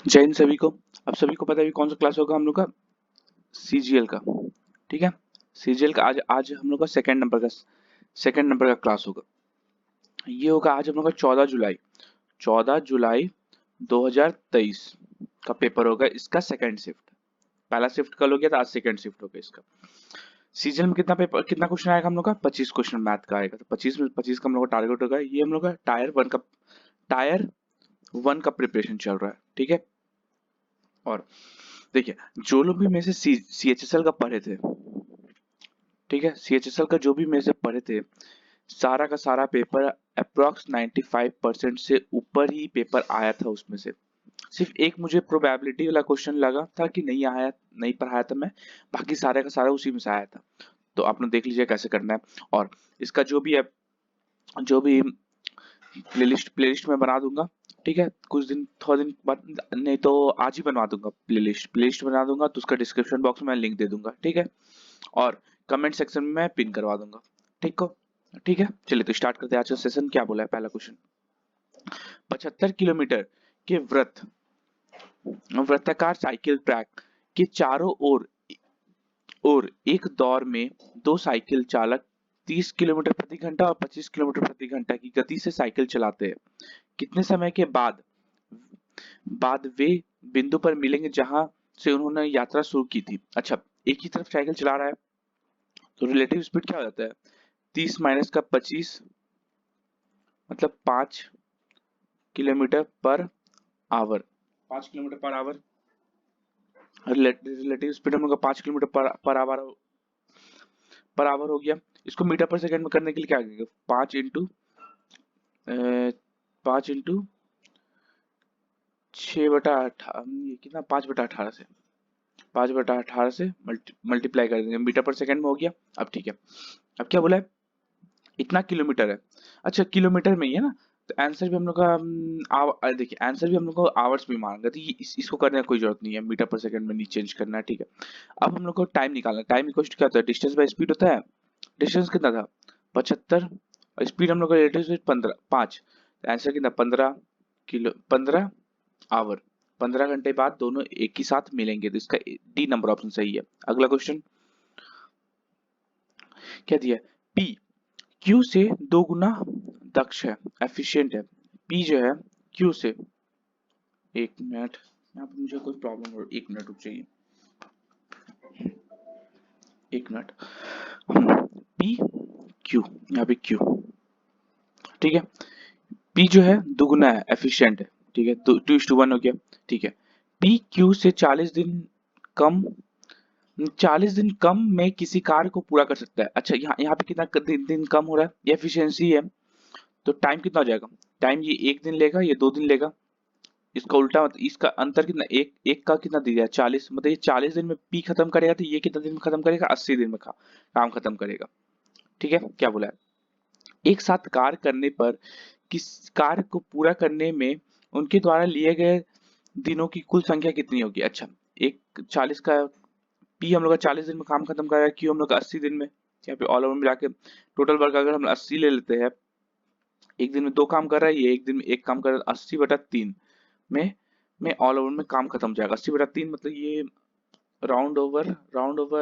जय हिंद सभी को। अब सभी को पता है कि कौन सा क्लास होगा हम लोग का, सीजीएल का। ठीक है, सीजीएल का आज आज हम लोग का सेकंड नंबर का क्लास होगा। ये होगा आज हम लोग का 14 जुलाई 2023 का पेपर होगा। इसका सेकंड शिफ्ट, पहला शिफ्ट कल हो गया था, आज सेकंड शिफ्ट होगा इसका। सीजीएल में कितना क्वेश्चन आएगा हम लोग का, 25 क्वेश्चन मैथ का आएगा। तो 25 में 25 का हम लोग का टारगेट होगा। ये हम लोग का टायर 1 का प्रिपरेशन चल रहा है। ठीक है, और देखिए, जो लोग भी में से सीएचएसएल का पढ़े थे, ठीक है, सीएचएसएल का जो भी में से पढ़े थे, सारा का सारा पेपर अप्रोक्स 95% से ऊपर ही पेपर आया था। उसमें से सिर्फ एक मुझे प्रोबेबिलिटी वाला क्वेश्चन लगा था कि नहीं पढ़ाया था मैं, बाकी सारे का सारा उसी में से आया था। तो आप लोग देख लीजिए कैसे करना है। और इसका जो भी प्लेलिस्ट में बना दूंगा। ठीक है, कुछ दिन थोड़ा दिन बाद, नहीं तो आज ही बनवा दूंगा। प्लेलिस्ट बना दूंगा, तो उसका डिस्क्रिप्शन बॉक्स में लिंक दे दूंगा। ठीक है, और कमेंट सेक्शन में मैं पिन करवा दूंगा। ठीक है, चलिए तो स्टार्ट करते हैं आज का सेशन। क्या बोला है पहला क्वेश्चन, 75 किलोमीटर के वृत्ताकार साइकिल ट्रैक के चारों ओर एक दौर में दो साइकिल चालक 30 किलोमीटर प्रति घंटा और 25 किलोमीटर प्रति घंटा की गति से साइकिल चलाते हैं। कितने समय के बाद वे बिंदु पर मिलेंगे जहां से उन्होंने यात्रा शुरू की थी। अच्छा, एक ही तरफ साइकिल चला रहा है, तो रिलेटिव स्पीड क्या हो जाता है, 30 माइनस का 25 मतलब 5 kilometre per hour. 5 kilometre per hour, relative speed हम लोग का 5 किलोमीटर पर आवर हो गया। इसको मीटर पर सेकंड में करने के लिए क्या करेंगे, 5 इंटू 6/18, ये कितना, 5/18 से 5/18 से मल्टीप्लाई कर देंगे, मीटर पर सेकंड में हो गया। अब ठीक है, अब क्या बोला है, इतना किलोमीटर है। अच्छा, किलोमीटर में ही है ना, तो आंसर भी हम लोग का देखिए, आंसर भी हम लोग को आवर्स में मांगा, तो इसको करने का कोई जरूरत नहीं है, मीटर पर सेकंड में नहीं चेंज करना है। ठीक है, अब हम लोग को टाइम निकालना है। टाइम इक्वल क्या होता है, डिस्टेंस बाय स्पीड होता है। डिस्टेंस कितना था, 75, और स्पीड हम लोग का रिलेटिव स्पीड 5। आंसर कितना, 15 आवर। 15 घंटे बाद दोनों एक ही साथ मिलेंगे, तो इसका डी नंबर ऑप्शन सही है। अगला क्वेश्चन क्या दिया है, पी क्यू से 2 गुना दक्ष है, एफिशिएंट है। पी जो है क्यू से, एक मिनट, यहाँ पे मुझे कोई प्रॉब्लम हो, एक मिनट रुक जाइए, एक मिनट। पी क्यू, यहाँ पे क्यू, ठीक है, पी जो है दुगुना है, एफिशिएंट है। ठीक है, तो 2:1 हो गया। ठीक है, पी क्यू से कम 40 दिन कम में किसी कार्य को पूरा कर सकता है। अच्छा, यहाँ पे कितना दिन कम हो रहा है, ये एफिशिएंसी है, तो टाइम कितना हो जाएगा, टाइम ये 1 दिन लेगा, ये 2 दिन लेगा। इसका उल्टा, मतलब इसका अंतर कितना, एक का कितना दिया है, 40, मतलब ये 40 दिन में पी खत्म करेगा, तो ये कितना दिन में खत्म करेगा, 80 दिन में काम खत्म करेगा। ठीक है, क्या बोला है, एक साथ कार्य करने पर किस कार्य को पूरा करने में उनके द्वारा लिए गए दिनों की कुल संख्या कितनी होगी। अच्छा, एक 40 का पी हम लोग का 40 दिन में काम खत्म कर रहा है, क्यू हम लोग का 80 दिन में। यहाँ पे ऑल ओवर मिला के टोटल वर्क अगर हम 80 ले लेते हैं, एक दिन में 2 काम कर रहा है, ये एक दिन में 1 काम कर रहा है, 80/3 में ऑल ओवर में काम खत्म हो जाएगा। 80/3 मतलब ये राउंड ओवर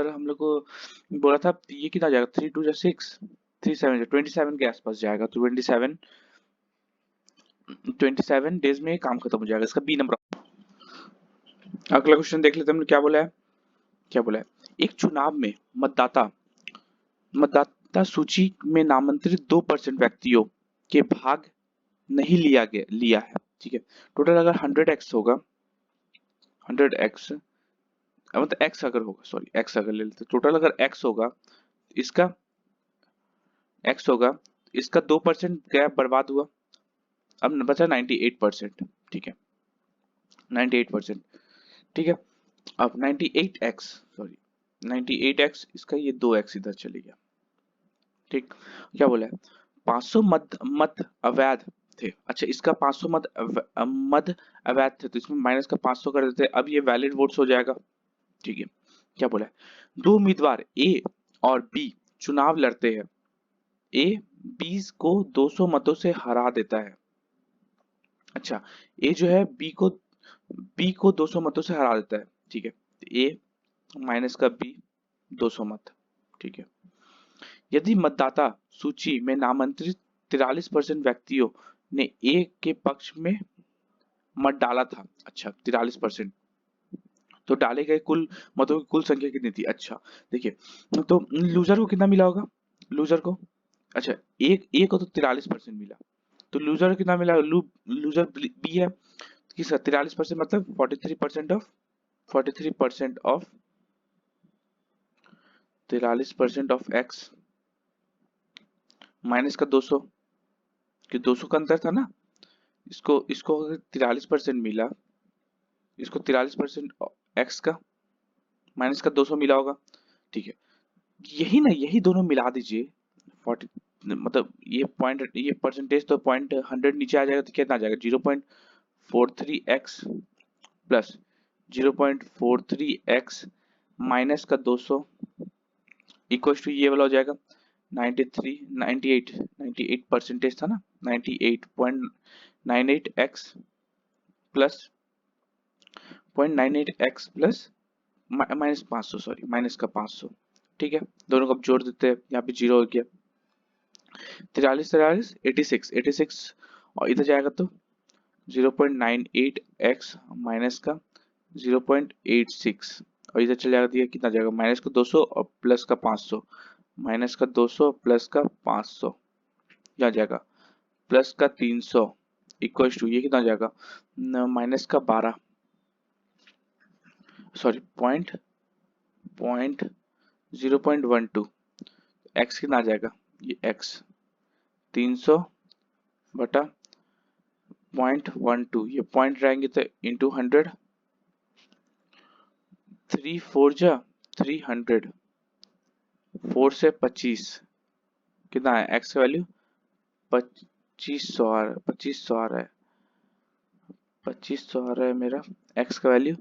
हम लोग को बोला था, ये कितना जाएगा, 3 2 6, 3 7 27 के आसपास जाएगा। तो 27 डेज में काम खत्म हो जाएगा, इसका बी नंबर। अगला क्वेश्चन देख लेते हैं, हमने क्या बोला है, एक चुनाव में मतदाता सूची में नामांकित 2% व्यक्तियों के भाग नहीं लिया है। ठीक है, टोटल अगर 100x होगा, 100x मतलब x अगर होगा, सॉरी x अगर ले लेते, टोटल अगर x होगा, इसका x होगा, इसका 2% गैप बर्बाद हुआ, अब बचा 98%। ठीक है, 98%। ठीक है, अब 98x, सॉरी 98x, इसका ये 2x इधर चले गया। ठीक, क्या बोला है, 500 मत अवैध थे। अच्छा, इसका 500 मत अवैध थे, तो इसमें माइनस का 500 कर देते, अब ये वैलिड वोट्स हो जाएगा। ठीक है, क्या बोला है, दो उम्मीदवार ए और बी चुनाव लड़ते हैं, ए 20 को 200 मतों से हरा देता है। अच्छा, ए जो है बी को बी को 200 मतों से हरा देता है, ठीक है, ए माइनस का बी 200 मत, ठीक है। यदि मतदाता सूची में नामांकित 43% व्यक्तियों ने ए के पक्ष में मत डाला था, अच्छा 43%, तो डाले गए कुल मतों की कुल संख्या कितनी थी? अच्छा देखिए, तो लूजर को कितना मिला होगा? लूजर को, अच्छा एक ए को तो 43% मिला, तो लूजर को कितना मिला? लूजर बी है, किसका 43% मतलब 43% of 43% of 43% of x minus का 200, कि 200 का अंतर था ना, इसको इसको अगर 43% मिला, इसको 43% एक्स का माइनस का 200 मिला होगा, ठीक है। यही ना, यही दोनों मिला दीजिए 40, मतलब ये पॉइंट, ये परसेंटेज तो पॉइंट 100 नीचे आ जाएगा, तो कितना आ जाएगा? 0.43 एक्स प्लस 0.43 एक्स माइनस का 200 इक्वल टू ये वाला हो जाएगा 93 98 परसेंटेज था ना, 98.98 x plus 0.98 x plus minus 500, sorry minus का 500, ठीक है। दोनों को अब जोड़ देते हैं, यहाँ पे 0 हो गया, 43 86 और इधर जाएगा तो 0.98 एक्स माइनस का 0.86 और इधर चल जाएगा, दिया कितना जाएगा? माइनस का 200 और प्लस का 500, माइनस का 200 प्लस का 500, यहाँ जाएगा प्लस का 300 इक्वल टू ये कितना जाएगा? माइनस का 12, सॉरी पॉइंट 0.12, एक्स कितना आ जाएगा? ये एक्स 300 बटा 0.12, ये पॉइंट रहेंगे तो इंटू 100, 3 4 जा 300, 4 से 25 कितना है? एक्स का वैल्यू 2500 आ रहा है, 2500 आ रहा है, 2500 आ रहा है मेरा एक्स का वैल्यू।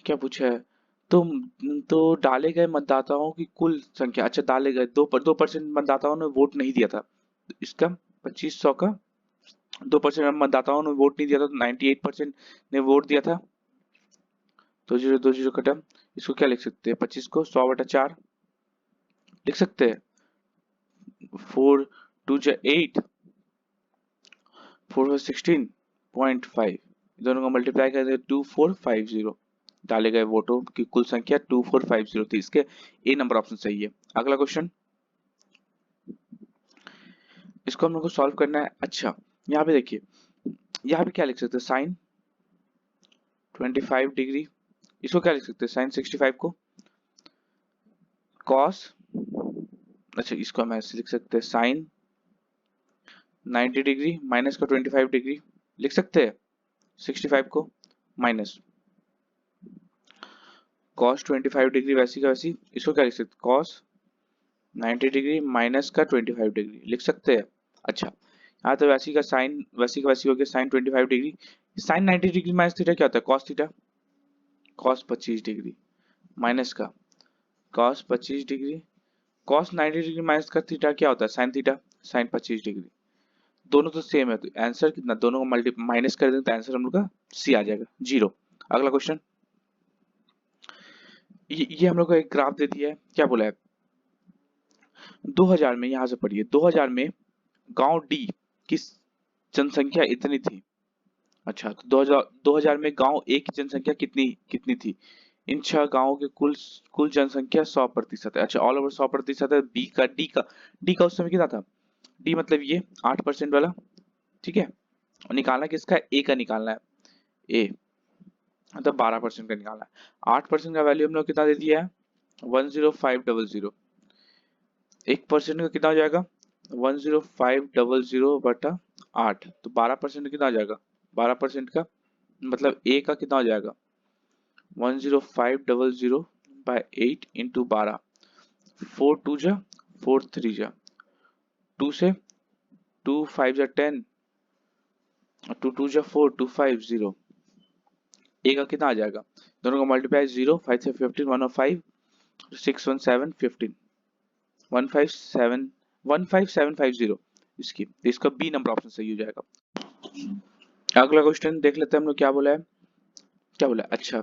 क्या पूछा है? तो डाले गए मतदाताओं की कुल संख्या, अच्छा डाले गए 2% मतदाताओं ने वोट नहीं दिया था, तो इसका 2500 का 2% मतदाताओं ने वोट नहीं दिया था, तो 98% ने वोट दिया था, 20 खत्म। इसको क्या लिख सकते हैं? 25 को 100/4 लिख सकते हैं, 4 2 जा 8, 4 16.5, दोनों को मल्टीप्लाई कर दे 2450, डाले गए वोटों की कुल संख्या 2450 थी, इसके ए नंबर ऑप्शन सही है। अगला क्वेश्चन, इसको हम लोग को सॉल्व करना है। अच्छा यहाँ पे देखिए, यहाँ पे क्या लिख सकते हैं? साइन 25 डिग्री, इसको क्या लिख सकते हैं? साइन 65 को कॉस, अच्छा इसको हम ऐसे लिख सकते हैं, साइन 90 डिग्री माइनस का 25 डिग्री, लिख सकते हैं 65 को माइनस कॉस 25 डिग्री, वैसी का वैसी, इसको क्या लिख सकते? कॉस 90 डिग्री माइनस का 25 डिग्री, लिख सकते हैं। अच्छा यहाँ तो वैसी का साइन, वैसी का वैसी हो गया sine 25 degree, sine 90 degree minus theta क्या होता है? Cos theta, cos 25 degree minus का cos 25 degree, cos 90 degree minus का थीटा क्या होता है? साइन थीटा, साइन 25 डिग्री, दोनों तो सेम है, तो आंसर कितना? दोनों को मल्टी माइनस कर देंगे तो आंसर हम लोग का सी आ जाएगा 0। अगला क्वेश्चन, ये हम लोग को एक ग्राफ दे दिया है, क्या बोला है? 2000 में, यहां से पढ़िए, 2000 में गांव डी की जनसंख्या इतनी थी। अच्छा तो 2000 में गांव ए की जनसंख्या कितनी कितनी थी? इन 6 गांवों के कुल कुल जनसंख्या 100% है। अच्छा ऑल ओवर 100% है, डी का उस समय कितना था? डी मतलब ये 8% वाला, ठीक है, और निकालना किसका? ए का निकालना है, ए मतलब 12% का निकालना है। 8% का वैल्यू हम लोग कितना दे दिया है? 10500, 1% का कितना हो जाएगा? 10500 बटा 8, तो 12% कितना हो जाएगा? 12% का मतलब ए का कितना हो जाएगा? 10500 बाय 8 इंटू 12, 4 2 जा 4 3 जा 2 से 2 5 जा 10 और 2 2 जा 4 250, ए का कितना आ जाएगा? दोनों का मल्टीप्लाई 0 5 से 15 105 6 1 7 15 157 15750, इसका बी नंबर ऑप्शन सही हो जाएगा। अगला क्वेश्चन देख लेते हैं हम लोग क्या बोला है। क्या बोला, अच्छा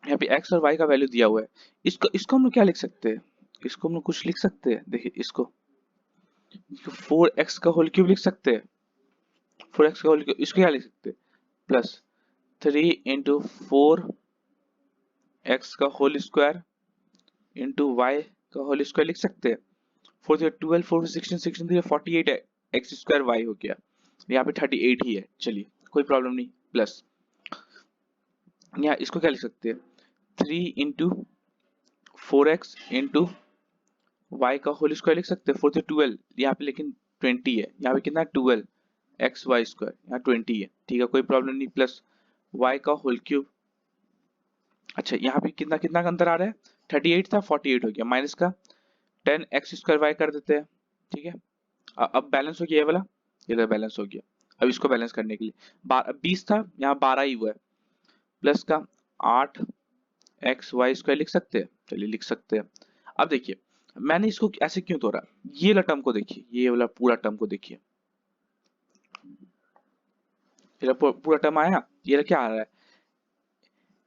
यहाँ पे x और y का वैल्यू दिया हुआ है, इसको इसको हम लोग क्या लिख सकते हैं, इसको हम लोग कुछ लिख सकते हैं, देखिए इसको 4x का होल क्यूब लिख सकते हैं, 4x का होल क्यूब, इसको क्या लिख सकते हैं, प्लस 3 into 4x का होल स्क्वायर इंटू y का होल स्क्वायर लिख सकते हैं। 4 से 12, 4 से 16, 16 से 48 है, एक्स स्क्वायर वाई हो गया, यहाँ पे 38 ही है, चलिए कोई प्रॉब्लम नहीं, प्लस यहाँ इसको क्या लिख सकते हैं, 3 into 4x इंटू वाई का होल स्क्वायर लिख सकते हैं, 4 से 12, यहाँ पे लेकिन 20 है, यहाँ पे कितना है 12 एक्स वाई स्क्वायर, यहाँ 20 है, ठीक है कोई प्रॉब्लम नहीं, प्लस वाई का होल क्यूब, अच्छा यहाँ पे कितना कितना का अंतर आ रहा है, 38 था 48 हो गया, माइनस का 10 एक्स स्क्वायर वाई कर देते हैं, ठीक है। अब बैलेंस हो गया ये वाला, ये तो बैलेंस हो गया। अब इसको बैलेंस करने के लिए 20 था, यहाँ 12 ही हुआ है, प्लस का 8 एक्स वाई स्क्वायर लिख सकते हैं, चलिए लिख सकते हैं। अब देखिए मैंने इसको ऐसे क्यों तोड़ा, ये वाला टर्म को देखिए, ये वाला पूरा टर्म को देखिए, ये पूरा टर्म आया, ये क्या आ रहा है,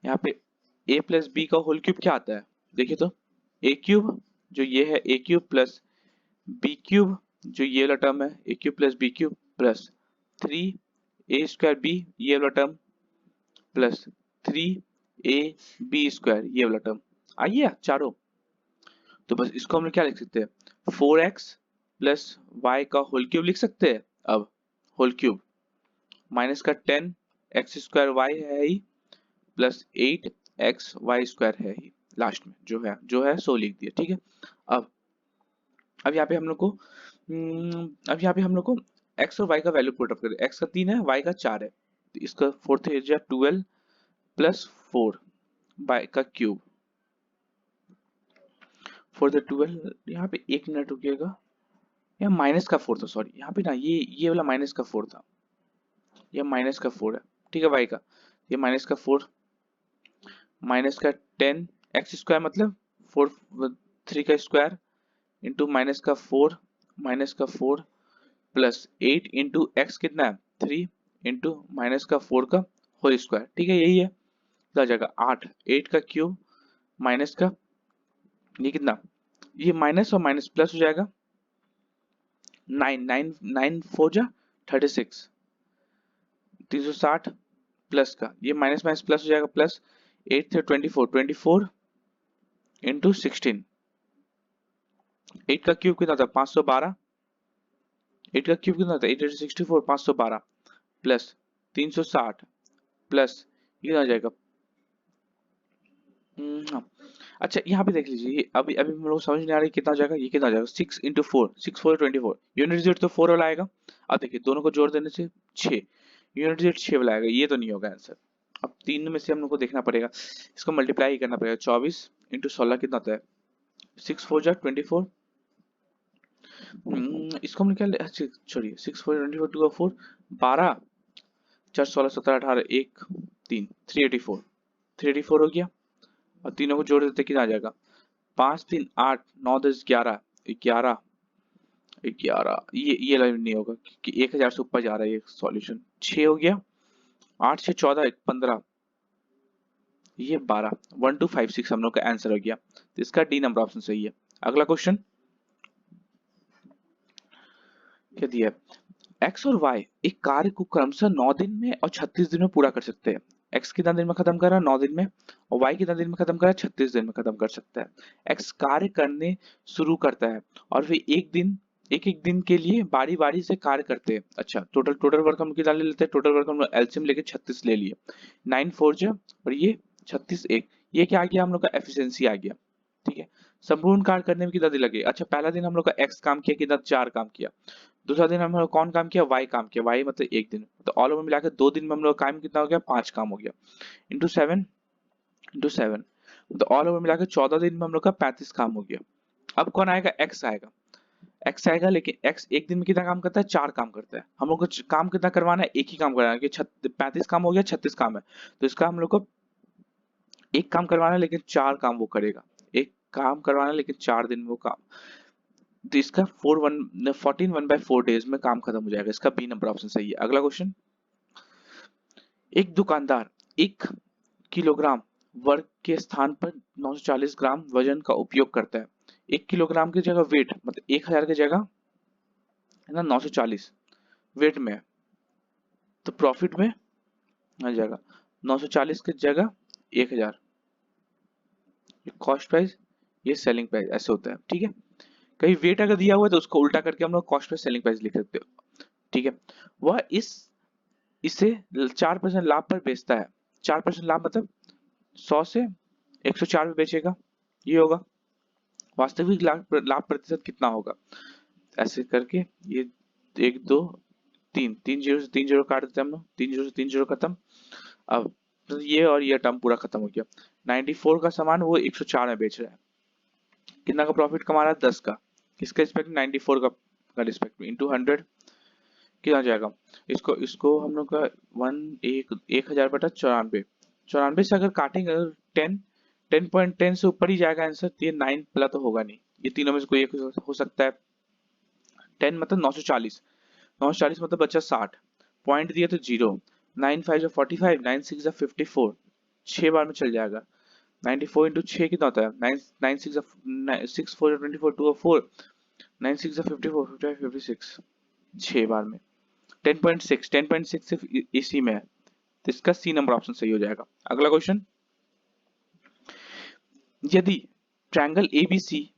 यहाँ पे a प्लस बी का होल क्यूब क्या आता है, देखिए तो a क्यूब जो ये है a cube plus B cube जो ये वाला टर्म है a cube plus B cube plus 3 a square B ये वाला term plus 3 a b square ये वाला टर्म, आइए चारों, तो बस इसको हम लोग क्या लिख सकते हैं, 4x प्लस वाई का होल क्यूब लिख सकते हैं, अब होल क्यूब माइनस का 10 एक्स स्क्वायर वाई है ही प्लस 8 एक्स वाई स्क्वायर है ही, लास्ट में जो है सो लिख दिया, ठीक है। अब अब यहाँ पे हम लोग को अब यहाँ पे हम लोग को x और y का वैल्यू पुट अप करें, x का 3 है y का 4 है, तो इसका 4 × 12 प्लस 4 y का क्यूब 4 × 12, यहाँ पे 1 मिनट रुकिएगा, यहाँ माइनस का 4 था, सॉरी यहाँ पे ना ये वाला माइनस का 4 था, ये माइनस का 4 है, ठीक है y का, ये माइनस का 4 माइनस का 10 एक्स स्क्वायर मतलब 4 3 का स्क्वायर इंटू माइनस का 4 प्लस 8 इंटू एक्स कितना है 3 इंटू माइनस का 4 का होल स्क्वायर, ठीक है यही है, तो आ जाएगा 8 8 का क्यूब माइनस का ये कितना, ये माइनस और माइनस प्लस हो जाएगा 9 9 9 4 जा 36 360 प्लस का ये माइनस माइनस प्लस हो जाएगा प्लस 8 से 24 इंटू 16, 8 का क्यूब कितना था 512, 8 का क्यूब कितना था 8 × 64 512 प्लस 360 प्लस ये आ जाएगा हाँ। अच्छा यहाँ पे देख लीजिए, ये अभी अभी हम लोग समझ नहीं आ रही कितना हो जाएगा, ये कितना हो जाएगा 6 × 4 6 4 24, यूनिट डिजिट तो 4 वाला आएगा, अब देखिए दोनों को जोड़ देने से 6, यूनिट डिजिट 6 वाला आएगा, ये तो नहीं होगा आंसर, अब तीन में से हम लोग को देखना पड़ेगा, इसको मल्टीप्लाई ही करना पड़ेगा, 24 × 16 कितना होता है 6 4 जा 24, इसको हम क्या अच्छा छोड़िए 6 4 24 2 4 12 4 16 17 18 1 3 384 384 हो गया, और तीनों को जोड़ देते कितना आ जाएगा 5 3 8 9 10 11 11 11, ये लाइन नहीं होगा क्योंकि 1000 से ऊपर जा रहा है ये सॉल्यूशन, 6 हो गया 8 6 14 15 ये 12 1 2 5 6 हम लोग का आंसर हो गया, तो इसका डी नंबर ऑप्शन सही है। अगला क्वेश्चन क्या दिया है, एक्स और वाई एक कार्य को क्रमशः 9 दिन में और 36 दिन में पूरा कर सकते हैं, एक्स कितना दिन में खत्म कर रहा है 9 दिन में, और वाई कितना दिन में खत्म कर रहा है 36 दिन में खत्म कर सकता है। एक्स कार्य करने शुरू करता है और वे एक एक दिन के लिए बारी बारी से कार्य करते हैं, अच्छा टोटल टोटल वर्क हम कितना ले लेते हैं, टोटल वर्क हम लोग एलसीएम लेके 36 ले लिए, 9 4 जा और ये 36 1, ये क्या आ गया हम लोग का एफिशिएंसी आ गया, ठीक है। संपूर्ण कार्य करने में कितना दिन लगे, अच्छा पहला दिन हम लोग का एक्स काम किया कितना 4 काम किया, दूसरा दिन हम लोग कौन काम किया वाई काम किया, वाई मतलब एक दिन, तो ऑल ओवर मिलाकर 2 दिन में हम लोग काम कितना हो गया 5 काम हो गया, इंटू 7 तो ऑल ओवर मिलाकर 14 दिन में हम लोग का 35 काम हो गया। अब कौन आएगा एक्स आएगा, लेकिन एक्स एक दिन में कितना काम करता है 4 काम करता है, हम लोग को काम कितना करवाना है एक ही काम करवाना है कि 35 काम हो गया 36 काम है, तो इसका हम लोग को एक काम करवाना है लेकिन 4 काम वो करेगा, एक काम करवाना है लेकिन 4 दिन में वो काम, तो इसका 14 1/4 डेज में काम खत्म हो जाएगा, इसका बी नंबर ऑप्शन सही है। अगला क्वेश्चन, एक दुकानदार एक किलोग्राम वर्ग के स्थान पर 940 ग्राम वजन का उपयोग करता है। 1 किलोग्राम की जगह वेट मतलब 1000 की जगह है ना 940 वेट में है, तो प्रॉफिट में आ जाएगा 940 की जगह 1000। ये कॉस्ट प्राइस, ये सेलिंग प्राइस, ऐसे होता है। ठीक है, कहीं वेट अगर दिया हुआ है तो उसको उल्टा करके हम लोग कॉस्ट प्राइस सेलिंग प्राइस लिख सकते हो। ठीक है, वह इसे 4% लाभ पर बेचता है। 4% लाभ मतलब 100 से 104 में बेचेगा, ये होगा। वास्तविक लाभ लाभ प्रतिशत कितना होगा, ऐसे करके ये 1 2 3 3 जीरो से 3 जीरो काट देते हैं हम लोग, 3 जीरो से 3 जीरो खत्म। अब तो ये और ये टर्म पूरा खत्म हो गया। 94 का सामान वो 104 में बेच रहा है, कितना का प्रॉफिट कमा रहा है 10 का, किसके रिस्पेक्ट में 94 का रिस्पेक्ट में, इंटू 100 कितना जाएगा। इसको इसको हम लोग का 1000 बटा 94, 94 से अगर काटेंगे अगर 10 से ऊपर ही जाएगा आंसर, तो ये 9 प्लस तो होगा नहीं, ये तीनों में से कोई एक हो सकता है। 10 मतलब 940, 940 मतलब बचा 60, पॉइंट दिए तो 0, 9 5 जा 45, 9 6 जा 54, 6 बार में चल जाएगा। 94 इंटू 6 कितना होता है, 9 9 6 6 4 24 2 और 4, 9 6 54 55 56, 6 बार में 10.6, 10.6 सिर्फ इसी में है, तो इसका सी नंबर ऑप्शन सही हो जाएगा। अगला क्वेश्चन, यदि ट्रायंगल एबीसी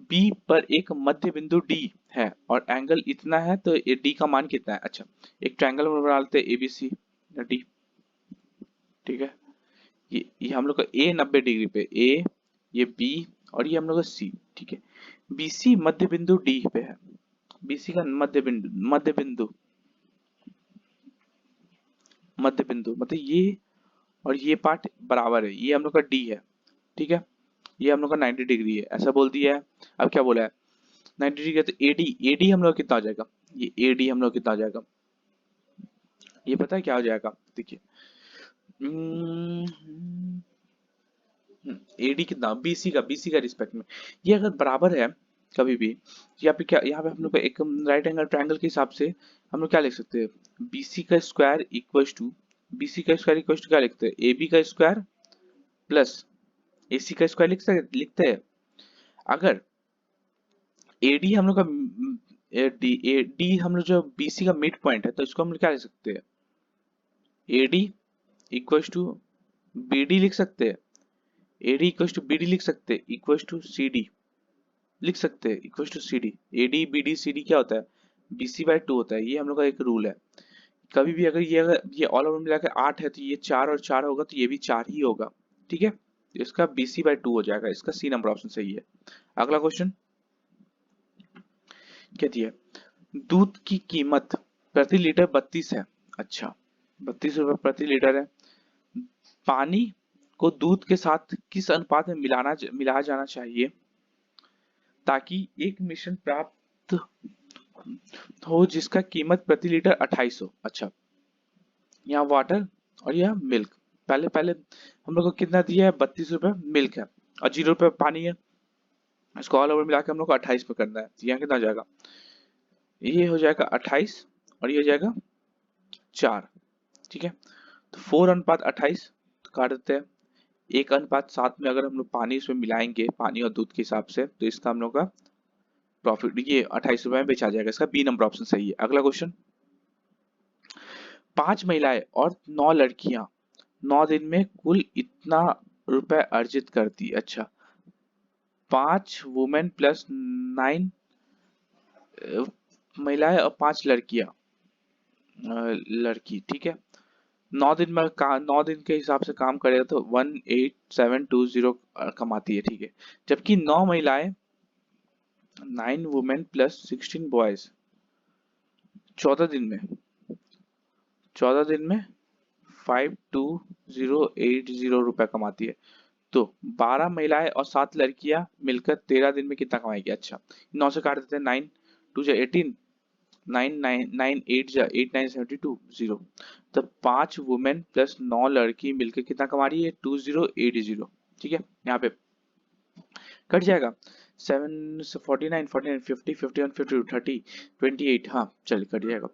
बी पर एक मध्य बिंदु डी है और एंगल इतना है तो ये डी का मान कितना है। अच्छा, एक ट्रायंगल बना लेते हैं एबीसी डी। ठीक है, ये हम लोग का ए 90 डिग्री पे, ए ये बी और ये हम लोग का सी। ठीक है, बीसी मध्य बिंदु डी पे है, बीसी का मध्य बिंदु मतलब ये और ये पार्ट बराबर है, ये हम लोग का डी है। ठीक है, ये हम लोग का 90 डिग्री है, ऐसा बोल दिया है। अब क्या बोला है 90 डिग्री है, तो एडी एडी हम लोग कितना हो जाएगा, ये एडी हम लोग कितना हो जाएगा, ये पता है क्या हो जाएगा, देखिए एडी कितना, बीसी का रिस्पेक्ट में, ये अगर बराबर है कभी भी, यहाँ पे क्या, यहाँ पे हम लोग एक राइट एंगल ट्रायंगल के हिसाब से हम लोग क्या लिख सकते हैं, बीसी का स्क्वायर इक्वल टू, बीसी का स्क्वायर इक्वल टू क्या लिखते हैं, ए बी का स्क्वायर प्लस एसी का स्क्वायर लिखते हैं। अगर एडी हम लोग का डी हम लोग जो बीसी का मिड पॉइंट है, तो इसको हम लोग क्या लिख सकते हैं, एडी इक्वल टू बीडी लिख सकते हैं, एडी इक्वल टू बीडी लिख सकते हैं, इक्वल टू सीडी लिख सकते हैं, equal to CD. AD BD CD क्या होता है, बीसी बाय 2 होता है, ये हम लोग का एक रूल है। कभी भी अगर ये ऑल ओवर मिला के 8 है तो ये 4 और 4 होगा, तो ये भी 4 ही होगा। ठीक है, इसका बीसी बाय 2 हो जाएगा, इसका सी नंबर ऑप्शन सही है। अगला क्वेश्चन क्या दिया, दूध की कीमत प्रति लीटर 32 है। अच्छा, 32 रुपए प्रति लीटर है। पानी को दूध के साथ किस अनुपात में मिलाया जाना चाहिए ताकि एक मिश्रण प्राप्त हो जिसका कीमत प्रति लीटर 28 हो। अच्छा, यहाँ वाटर और यह मिल्क, पहले पहले हम लोग को कितना दिया है, 32 रुपए मिल्क है और 0 रुपए पानी है, इसको ऑल ओवर मिला के हम लोग को 28 पे करना है, तो यहाँ कितना हो जाएगा, ये हो जाएगा 28 और ये हो जाएगा 4। ठीक है, तो 4:28 काट देते हैं, 1:7 में अगर हम लोग पानी इसमें मिलाएंगे, पानी और दूध के हिसाब से, तो इसका हम लोग का प्रॉफिट ये 28 रुपए में बेचा जाएगा, इसका बी नंबर ऑप्शन सही है। अगला क्वेश्चन, 5 महिलाएं और 9 लड़कियां 9 दिन में कुल इतना रुपए अर्जित करती। अच्छा, 5 वुमेन प्लस 9 महिलाएं और 5 लड़कियां लड़की। ठीक है, 9 दिन में 9 दिन के हिसाब से काम करे तो 18720 कमाती है। ठीक है, जबकि 9 महिलाएं 9 वुमेन प्लस 16 बॉयज 14 दिन में 5208 रुपए कमाती है। तो 12 महिलाएं और 7 लड़कियां मिलकर 13 दिन में कितना कमाएगी। अच्छा, 9 से काट देते हैं, 9 2 जा 18, 9 9 9 8 जा 8 9 72 0, तो 5 वुमेन प्लस 9 लड़की मिलकर कितना कमा रही है, 2080। ठीक है, यहाँ पे कट जाएगा 7 से 49 49 50 51 52 30 28, हाँ चलिए कट जाएगा।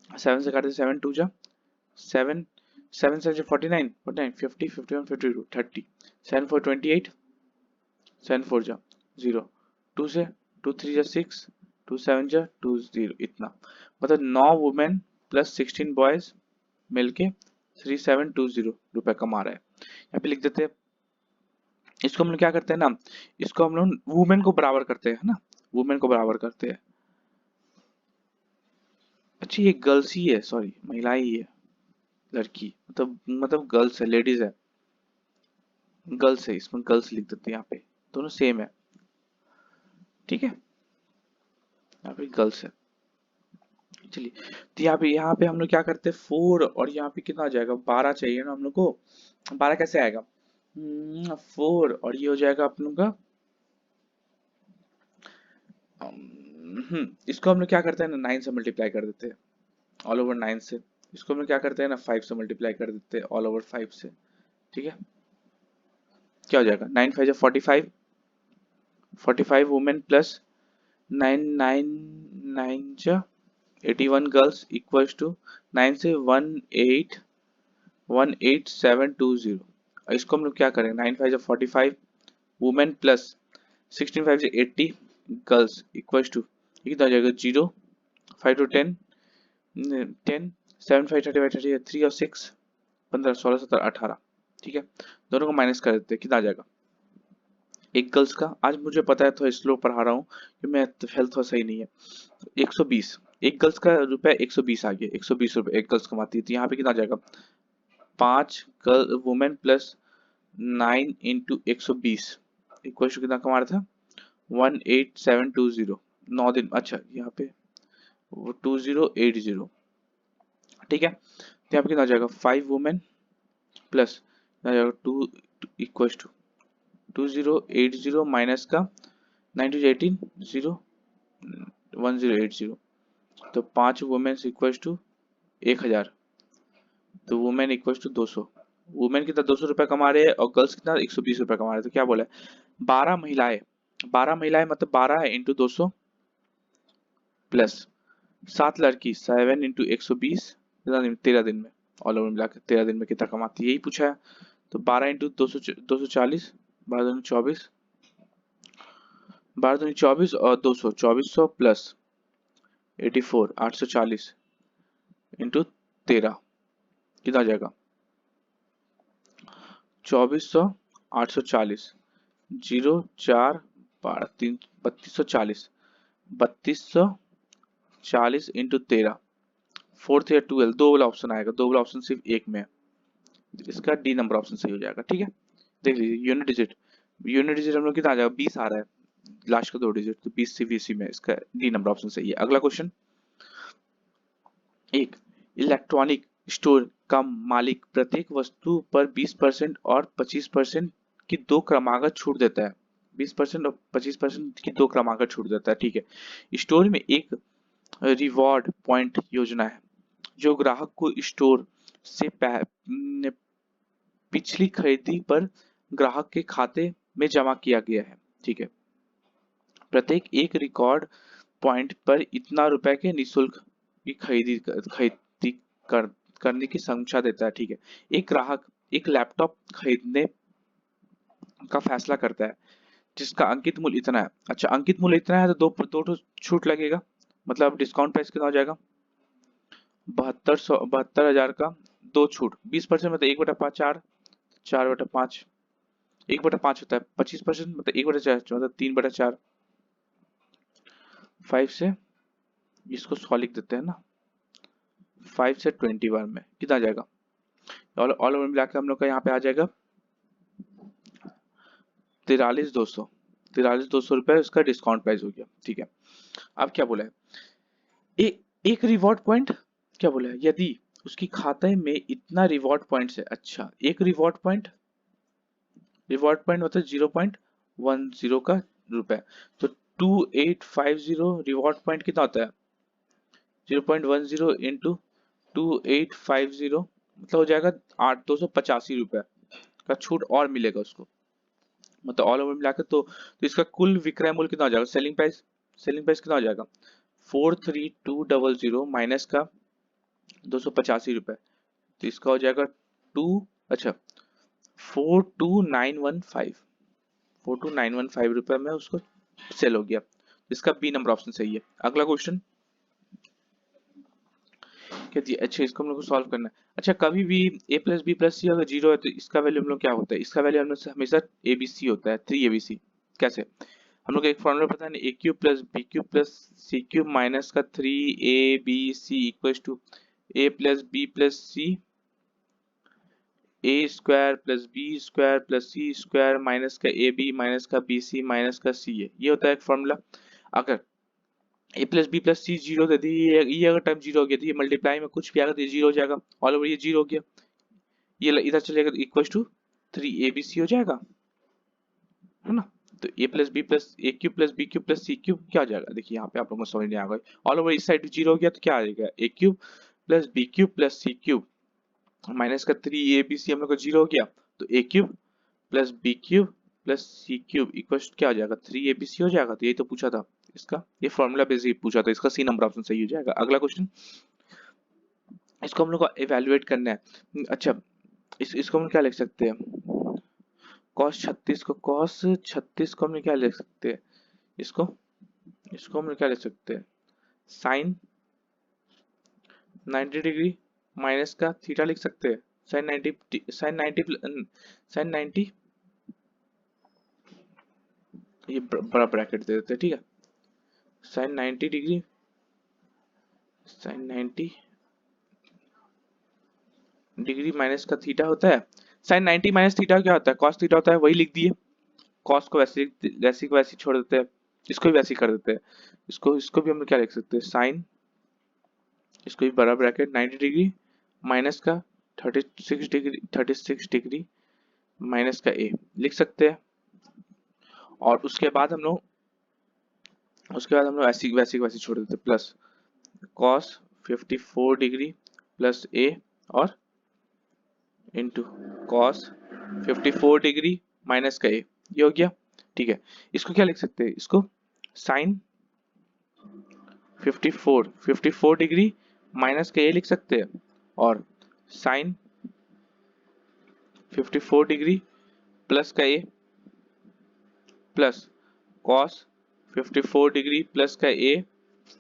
7 से काटते 7 2 जा 7 7 7 49 49 50 51 52 30 7 4 28 7 4 जा 0 2 से 2 3 जा 6 2 7 जा 2 0 इतना मतलब 9 वुमेन प्लस 16 बॉयज मिलके 3720 रुपए कमा रहा है। यहाँ पे लिख देते हैं। इसको हम लोग क्या करते हैं ना, इसको हम लोग वुमेन को बराबर करते हैं ना, वुमेन को बराबर करते हैं। अच्छा ये गर्ल्स ही है, सॉरी महिला ही है, लड़की मतलब गर्ल्स है, लेडीज है, गर्ल्स है, इसमें गर्ल्स लिख देते हैं, यहाँ पे दोनों सेम है, ठीक है, यहाँ पे गर्ल्स है। चलिए तो यहाँ पे हम लोग क्या करते हैं 4 और यहाँ पे कितना आ जाएगा 12 चाहिए ना हम लोग को। 12 कैसे आएगा 4 और ये हो जाएगा आप लोग का इसको हम लोग क्या करते हैं ना 9 से मल्टीप्लाई कर देते हैं ऑल ओवर 9 से। इसको हम लोग क्या करते हैं ना 5 से मल्टीप्लाई कर देते हैं ऑल ओवर 5 से, ठीक है। क्या हो जाएगा 9 5 45 45 women plus 9 9 9 81 girls equals to 9 से 18720। इसको हम लोग क्या करेंगे 9 5 45 वुमेन प्लस 16 5 से 80 गर्ल्स इक्वल्स टू कितना हो जाएगा 0 5 to 10 10 7 5 35 30 3 और 6 15 16 17 18, ठीक है। दोनों को माइनस कर देते हैं, कितना आ जाएगा एक गर्ल्स का। आज मुझे पता है थोड़ा स्लो पढ़ा रहा हूँ कि मैं हेल्थ थोड़ा सही नहीं है। 120 एक गर्ल्स का रुपए 120 आ गया, 120 रुपए एक गर्ल्स कमाती है, तो यहाँ पे कितना आ जाएगा 5 girl women plus 9 into 120 equal to कितना कमा रहा था 18720 9 दिन। अच्छा यहाँ पे 2080, ठीक है। तो यहाँ पे कितना आ जाएगा 5 women plus 2 equal to 2080 minus का 9 टू 18 0 1080, तो 5 वुमेन इक्वल टू 1000, तो वुमेन इक्वल टू 200। वुमेन कितना 200 रुपए कमा रहे हैं और गर्ल्स कितना 120 रुपए कमा रहे हैं, तो क्या बोला है 12 महिलाएं मतलब 12 इंटू 200 प्लस 7 लड़की 7 इंटू 120 कितना दिन 13 दिन में, ऑल ओवर मिलाकर 13 दिन में कितना कमाती है यही पूछा है। तो 12 इंटू 240 12 दूनी 24 12 दूनी 24 और 200 2400 प्लस 84 840 इंटू 13 कितना आ जाएगा 2400 840 0 4 12 3 3240 3240 इंटू 13 4 या 12 दो वाला ऑप्शन आएगा, दो वाला ऑप्शन सिर्फ एक में है, इसका डी नंबर ऑप्शन सही हो जाएगा, ठीक है। देख लीजिए यूनिट डिजिट हम लोग कितना आ जाएगा 20 आ रहा है लास्ट का 2 डिजिट, तो 20 से 20 में इसका डी नंबर ऑप्शन सही है। अगला क्वेश्चन, एक इलेक्ट्रॉनिक स्टोर का मालिक प्रत्येक वस्तु पर 20% और 25% की दो क्रमागत छूट देता है, 20% और 25% की दो क्रमागत छूट देता है, ठीक है। स्टोर में एक रिवॉर्ड पॉइंट योजना है जो ग्राहक को स्टोर से पिछली खरीदी पर ग्राहक के खाते में जमा किया गया है, ठीक है। प्रत्येक एक रिकॉर्ड पॉइंट पर इतना रुपए के निःशुल्क की खरीदी करने की समीक्षा देता है, ठीक है। एक ग्राहक एक लैपटॉप खरीदने का फैसला करता है जिसका अंकित मूल्य इतना है। अच्छा अंकित मूल्य इतना है तो दो छूट लगेगा, मतलब डिस्काउंट प्राइस कितना हो जाएगा 72,000 का दो छूट 20% मतलब 1/5 4 4/5 1/5 होता है, 25% मतलब 1/4 मतलब 3/4 5 से इसको 100 लिख देते हैं ना 5 से 20 बार में कितना आ जाएगा ऑल ओवर मिलाकर हम लोग का यहाँ पे आ जाएगा 43,200 रुपए उसका डिस्काउंट प्राइस हो गया, ठीक है। अब क्या बोला है एक रिवॉर्ड पॉइंट, क्या बोला है यदि उसकी खाते में इतना रिवॉर्ड पॉइंट्स है। अच्छा एक रिवॉर्ड पॉइंट मतलब 0.10 का रुपए, तो 2850 रिवॉर्ड पॉइंट कितना होता है 0.10 इंटू 2850 मतलब हो जाएगा 285 रुपए का छूट और मिलेगा उसको, मतलब ऑल ओवर मिलाकर तो इसका कुल विक्रय मूल्य कितना हो जाएगा सेलिंग प्राइस कितना हो जाएगा 43200 माइनस का 285 रुपए, तो इसका हो जाएगा अच्छा 42,915 रुपए में उसको सेल हो गया। इसका बी नंबर ऑप्शन सही है। अगला क्वेश्चन क्या दिया, अच्छा इसको हम लोग को सॉल्व करना है। अच्छा कभी भी a प्लस बी प्लस सी अगर जीरो है तो इसका वैल्यू हम लोग क्या होता है, इसका वैल्यू हम लोग से हमेशा ए बी सी होता है, 3abc। कैसे, हम लोग को एक फॉर्मूला पता है ना, A cube plus B cube plus C cube minus का 3abc equals to A plus B plus C A square plus B square plus C square minus का ए बी माइनस का बी सी माइनस का C है, ये होता है एक formula. अगर A plus B plus C zero दे दी, ये अगर टाइम जीरो हो गया तो ये मल्टीप्लाई में कुछ भी आएगा तो ये जीरो हो जाएगा, ऑल ओवर ये जीरो हो गया, ये इधर चलेगा तो इक्वल टू 3abc हो जाएगा, है ना। तो a plus B plus a cube plus B cube plus C cube क्या हो जाएगा, देखिए यहाँ पे आप लोगों को समझ नहीं आ गई, ऑल ओवर इस साइड जीरो हो गया तो क्या आ जाएगा, a cube plus B cube plus C cube minus का 3abc हम लोग का जीरो हो गया, तो a cube plus B cube plus C cube equal क्या हो जाएगा, 3abc हो जाएगा। तो यही तो पूछा था इसका, ये फॉर्मूला बेसिक पूछा था, इसका सी नंबर ऑप्शन सही हो जाएगा। अगला क्वेश्चन, इसको हम लोग को इवेलुएट करना है। अच्छा इसको हम क्या लिख सकते हैं, cos 36 को हम क्या लिख सकते हैं, इसको इसको हम क्या लिख सकते हैं, साइन 90 डिग्री माइनस का थीटा लिख सकते हैं, साइन 90 ये बड़ा ब्रैकेट दे देते हैं, ठीक है, साइन 90 डिग्री माइनस का थीटा होता है, साइन 90 माइनस थीटा क्या होता है, कॉस थीटा होता है, वही लिख दिए, कॉस को वैसे वैसे को वैसे छोड़ देते हैं, इसको भी वैसे ही कर देते हैं, इसको भी हम क्या लिख सकते हैं, साइन, इसको भी बड़ा ब्रैकेट 90 डिग्री माइनस का 36 डिग्री माइनस का ए लिख सकते हैं। और उसके बाद हम लोग ऐसी वैसी छोड़ देते हैं, प्लस cos 54 डिग्री प्लस ए और इंटू cos 54 डिग्री माइनस का ए, ये हो गया, ठीक है। इसको क्या लिख सकते हैं, इसको साइन 54 डिग्री माइनस का ए लिख सकते हैं, और साइन 54 डिग्री प्लस का ए प्लस cos 54 डिग्री प्लस का ए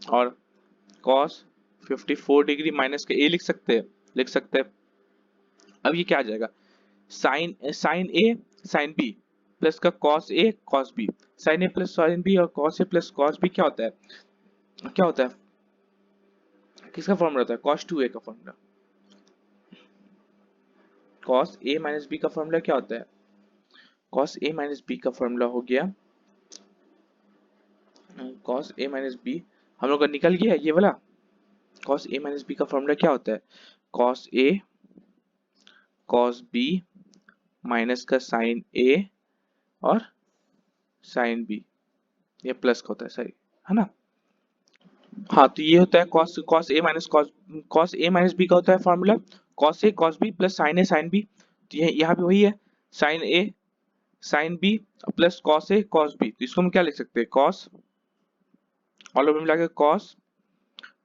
और cos 54 डिग्री माइनस का ए लिख सकते हैं। अब ये क्या आ जाएगा, साइन ए साइन बी प्लस का cos ए cos बी, साइन ए प्लस साइन बी और cos ए प्लस cos बी क्या होता है, किसका फॉर्मूला होता है, cos 2a का formula, cos a minus B का फॉर्मूला क्या होता है, cos a माइनस बी का फॉर्मूला हो गया, cos a माइनस बी हम लोग का निकल गया ये वाला, cos a माइनस बी का फॉर्मूला क्या होता है, cos a cos b minus का साइन a और साइन b, ये प्लस का होता है, सही है ना। हाँ तो ये होता है cos a minus cos a minus b का होता है formula, cos a cos b plus sine a sine b, तो ये यहाँ पे वही है, sine a sine b plus cos a cos b, तो इसको हम क्या लिख सकते हैं, cos ऑल ओवर मिला के cos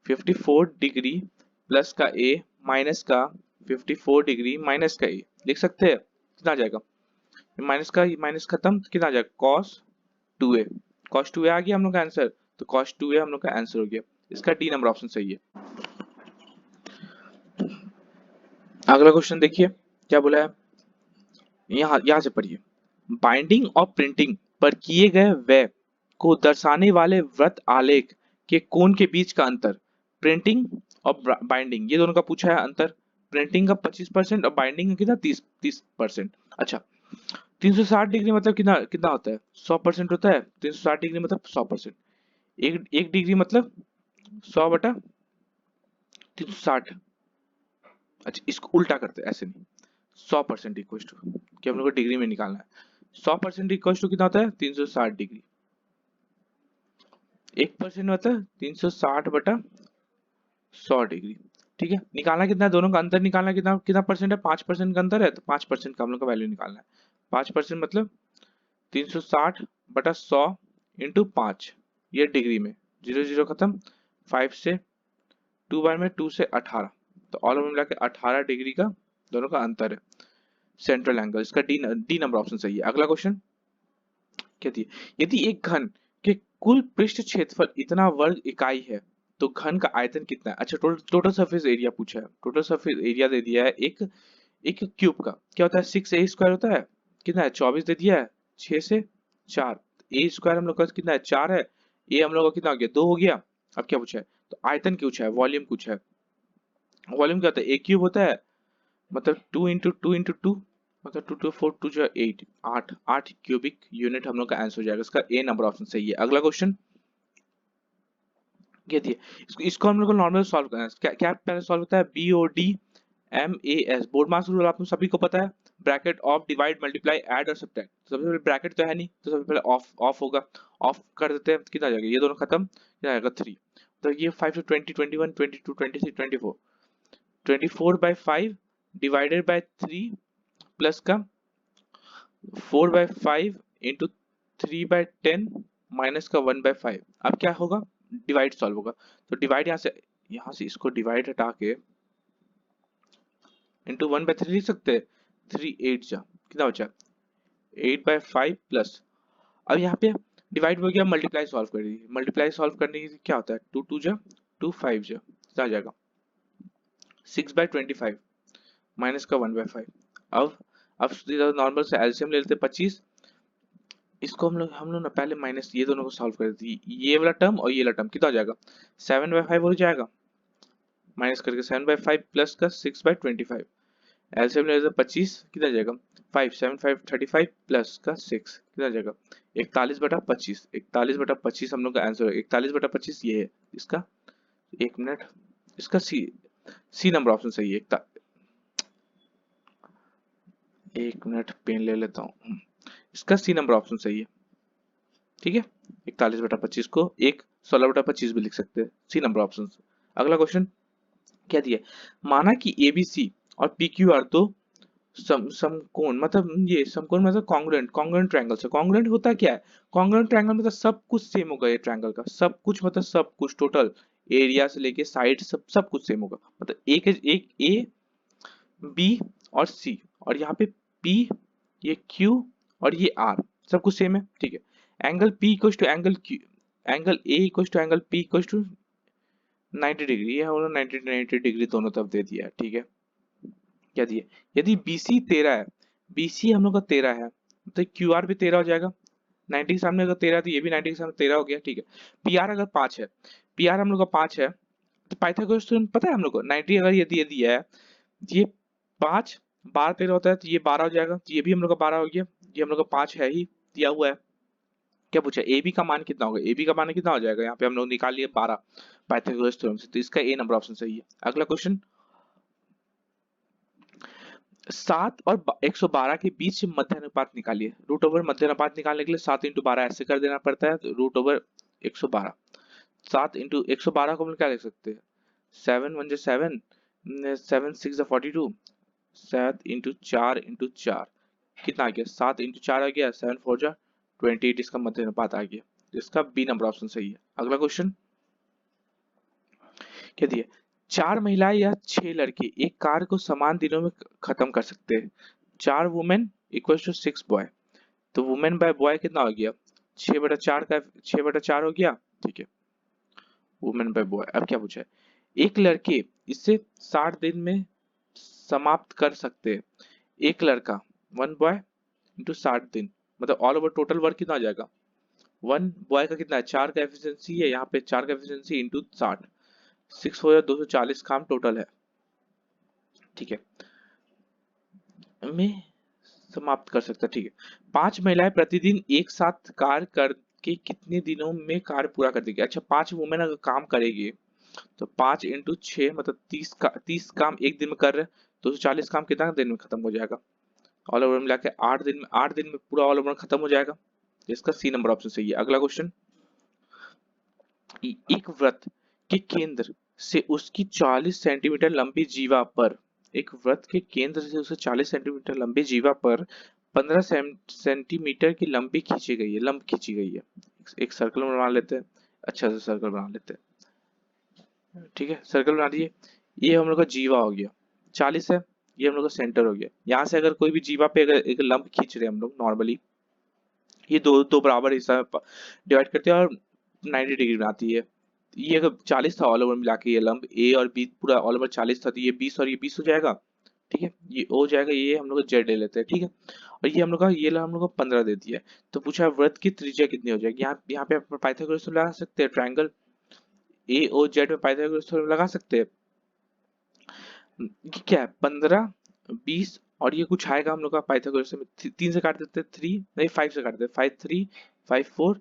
54 डिग्री प्लस का a माइनस का 54 डिग्री माइनस का a लिख सकते हैं, कितना आ जाएगा, माइनस खत्म, कितना आ जाएगा cos 2a आ गया हम लोग का आंसर, तो cos 2a हम लोग का आंसर हो गया, इसका डी नंबर ऑप्शन सही है। अगला क्वेश्चन देखिए क्या बोला है, यहाँ से पढ़िए, बाइंडिंग और प्रिंटिंग पर किए गए व्यय को दर्शाने वाले वृत्त आलेख के कोण के बीच का अंतर, प्रिंटिंग और बाइंडिंग ये दोनों का पूछा है अंतर, प्रिंटिंग का 25% और बाइंडिंग का कितना 30%। अच्छा 360 डिग्री मतलब कितना कितना होता है, 100% होता है, 360 डिग्री मतलब 100%, एक डिग्री मतलब 100/360। अच्छा इसको उल्टा करते हैं, ऐसे नहीं, 100% इक्वल टू, कि हम लोग को डिग्री में निकालना है, 100% इक्वल टू कितना होता है 360 डिग्री, 1% होता है 360/100 डिग्री, ठीक है। निकालना कितना है, दोनों का अंतर निकालना कितना कितना परसेंट है, 5% का अंतर है, तो 5% का हम लोग का वैल्यू निकालना है, 5% मतलब 360/100 इंटू 5, ये डिग्री में, 0 0 खत्म, 5 से 2 बार में 2 से 18, तो ऑल ओवर मिला के 18 डिग्री का दोनों का अंतर है सेंट्रल एंगल, इसका डी नंबर ऑप्शन सही है। अगला क्वेश्चन कहती है यदि एक घन के कुल पृष्ठ क्षेत्रफल इतना वर्ग इकाई है तो घन का आयतन कितना है। अच्छा, टोटल सरफेस एरिया पूछा है, टोटल सरफेस एरिया दे दिया है एक एक क्यूब का क्या होता है 6a² होता है, कितना है 24 दे दिया है, 6 से 4, a² हम लोग का कितना है 4 है, a हम लोग का कितना हो गया 2 हो गया। अब क्या पूछा है, तो आयतन पूछा है, वॉल्यूम पूछा है। वॉल्यूम क्या होता है, a क्यूब होता है, मतलब 2 into 2 into 2, मतलब 2 to 4 2 8, 8 क्यूबिक यूनिट हम लोग का आंसर हो जाएगा, इसका ए नंबर ऑप्शन सही है। अगला क्वेश्चन ये दिए, इसको हम लोग को नॉर्मल सॉल्व करना है। क्या क्या पहले सॉल्व होता है, BOD MAS बोर्ड मास रूल आप सबभी को पता है, bracket of divide multiply add और सब्ट्रैक्ट। सबसे पहले ब्रैकेट तो है नहीं तो सबसे पहले ऑफ ऑफ होगा, ऑफ कर देते हैं, कितना आ जाएगा, ये दोनों खत्म, कितना आएगा 3, तो ये 5 to 20 21 22 23 24, 24/5 डिवाइडेड बाय 3 प्लस का 4/5 इंटू 3/10 माइनस का 1/5। अब क्या होगा, डिवाइड सॉल्व होगा, तो डिवाइड यहाँ से इसको डिवाइड हटा के इंटू 1/3 लिख सकते हैं, 3 8 जा कितना बचा 8/5 प्लस, अब यहाँ पे डिवाइड हो गया, मल्टीप्लाई सॉल्व कर दीजिए, मल्टीप्लाई सॉल्व करने की क्या होता है 2 2 जा 2 5 जा कितना आ जाएगा 6/25 माइनस का 1/5। अब नॉर्मल से एलसीएम ले लेते हैं 25, इसको हम लोग ना पहले माइनस ये दोनों को सॉल्व कर देते, ये वाला टर्म और ये वाला टर्म कितना हो जाएगा 7/5 हो जाएगा, माइनस करके 7/5 प्लस का 6/25, एलसीएम ले लेते 25 कितना आ जाएगा 5 7 5 35 प्लस का 6 कितना आ जाएगा 41/25, 41/25 हम लोग का आंसर है, 41/25 ये है इसका। एक मिनट, इसका सी नंबर ऑप्शन सही है। एक मिनट पेन ले लेता हूँ, इसका सी नंबर ऑप्शन सही है, ठीक है 41/25 को एक 16/25 भी लिख सकते हैं, सी नंबर ऑप्शन। अगला क्वेश्चन क्या दिया, माना कि एबीसी और पीक्यूआर तो समकोण, मतलब ये समकोण मतलब कॉन्ग्रुएंट ट्रायंगल से, कॉन्ग्रुएंट होता क्या है, कॉन्ग्रुएंट ट्रायंगल मतलब सब कुछ सेम होगा, ये ट्रायंगल का सब कुछ मतलब सब कुछ टोटल एरिया से लेके साइड सब कुछ सेम होगा, मतलब एक एक ए बी और सी और यहाँ पे पी, ये क्यू और ये आर सब कुछ सेम है, ठीक है। Angle P equal to angle Q, angle A equal to angle P equal to 90 degree, ये हम लोग 90 डिग्री दोनों तरफ दे दिया है, ठीक है। क्या दिए, यदि BC 13 है, BC हम लोग का 13 है तो QR भी 13 हो जाएगा, 90 के सामने अगर 13 तो ये भी 90 के सामने 13 हो गया, ठीक है। PR अगर 5 है, PR हम लोग का 5 है, तो पाइथागोरस थ्योरम पता है हम लोग को, 90 अगर यदि यदि है, ये 5 12 13 होता है तो ये 12 हो जाएगा, तो ये भी हम लोग का 12 हो गया, ये हम लोग का 5 है ही दिया हुआ है। क्या पूछा, ए बी का मान कितना होगा, ए बी का मान कितना हो जाएगा, यहाँ पे हम लोग निकाल लिए 12 पाइथागोरस थ्योरम से, तो इसका ए नंबर ऑप्शन सही है। अगला क्वेश्चन, 7 और 112 के बीच मध्य अनुपात निकालिए, रूट ओवर मध्य अनुपात निकालने के लिए 7 इंटू 12 ऐसे कर देना पड़ता है, तो रूट ओवर 112, 7 इंटू 112 को हम लोग क्या लिख सकते हैं, 7 1 7, 7 6 42, 7 इंटू 4 कितना आ गया, 7 इंटू 4 आ गया, 7 4 28, इसका मध्य अनुपात आ गया, इसका बी नंबर ऑप्शन सही है। अगला क्वेश्चन क्या दिया, 4 महिलाएं या 6 लड़के एक कार्य को समान दिनों में खत्म कर सकते हैं, 4 वुमेन इक्वल टू 6 बॉय, तो वुमेन बाय बॉय कितना हो गया 6/4 का 6/4 हो गया, ठीक है, वुमेन बाय बॉय। अब क्या पूछा है, एक लड़के इसे 60 दिन में समाप्त कर सकते हैं, एक लड़का 1 बॉय इंटू 60 दिन, मतलब ऑल ओवर टोटल वर्क कितना आ जाएगा, 1 बॉय का कितना है 4 का एफिशिएंसी है, यहाँ पे 4 का एफिशिएंसी इंटू 60, 6 हो या 240 काम टोटल है, ठीक है, में समाप्त कर सकता है, ठीक है। 5 महिलाएं प्रतिदिन एक साथ कार्य करके कितने दिनों में कार्य पूरा कर देगी, अच्छा 5 वुमेन अगर काम करेगी तो 5 इंटू 6 मतलब 30 काम एक दिन में कर रहे हैं, 240 काम कितना दिन में खत्म हो जाएगा, ऑल ओवर मिला के 8 दिन में पूरा ऑल ओवर खत्म हो जाएगा, इसका सी नंबर ऑप्शन सही है। अगला क्वेश्चन, एक वृत्त के केंद्र से उसकी 40 सेंटीमीटर लंबी जीवा पर, एक वृत्त के केंद्र से उसे 40 सेंटीमीटर लंबी जीवा पर 15 सेंटीमीटर की लंबी खींची गई है, लंब खींची गई है, एक सर्कल बना लेते हैं, अच्छा सा सर्कल बना लेते हैं, ठीक है सर्कल बना दिए, ये हम लोग का जीवा हो गया 40 है, ये हम लोग का सेंटर हो गया। यहाँ से अगर कोई भी जीवा पे अगर एक लंब खींच रहे हैं हम लोग नॉर्मली, ये दो दो बराबर हिस्सा में डिवाइड करते हैं और 90 डिग्री बनाती है। ये अगर 40 था ऑल ओवर मिला के, ये लंब ए और बी पूरा ऑल ओवर 40 था, तो ये 20 और ये 20 हो जाएगा। ठीक है, ये हो जाएगा, ये हम लोग जेड ले लेते हैं। ठीक है, और ये हम लोग का ये हम लोग को 15 दे दिया है। तो पूछा है वृत्त की त्रिज्या कितनी हो जाएगी। यहाँ पे आप पाइथागोरस थ्योरम लगा सकते हैं, ट्रायंगल ए ओ जेड में पाइथागोरस थ्योरम लगा सकते हैं। ये क्या है, 15 20 और ये कुछ आएगा हम लोग का पाइथागोरस में, 3 से काट देते हैं, 3 नहीं 5 से काट देते हैं, 5 3 5 4,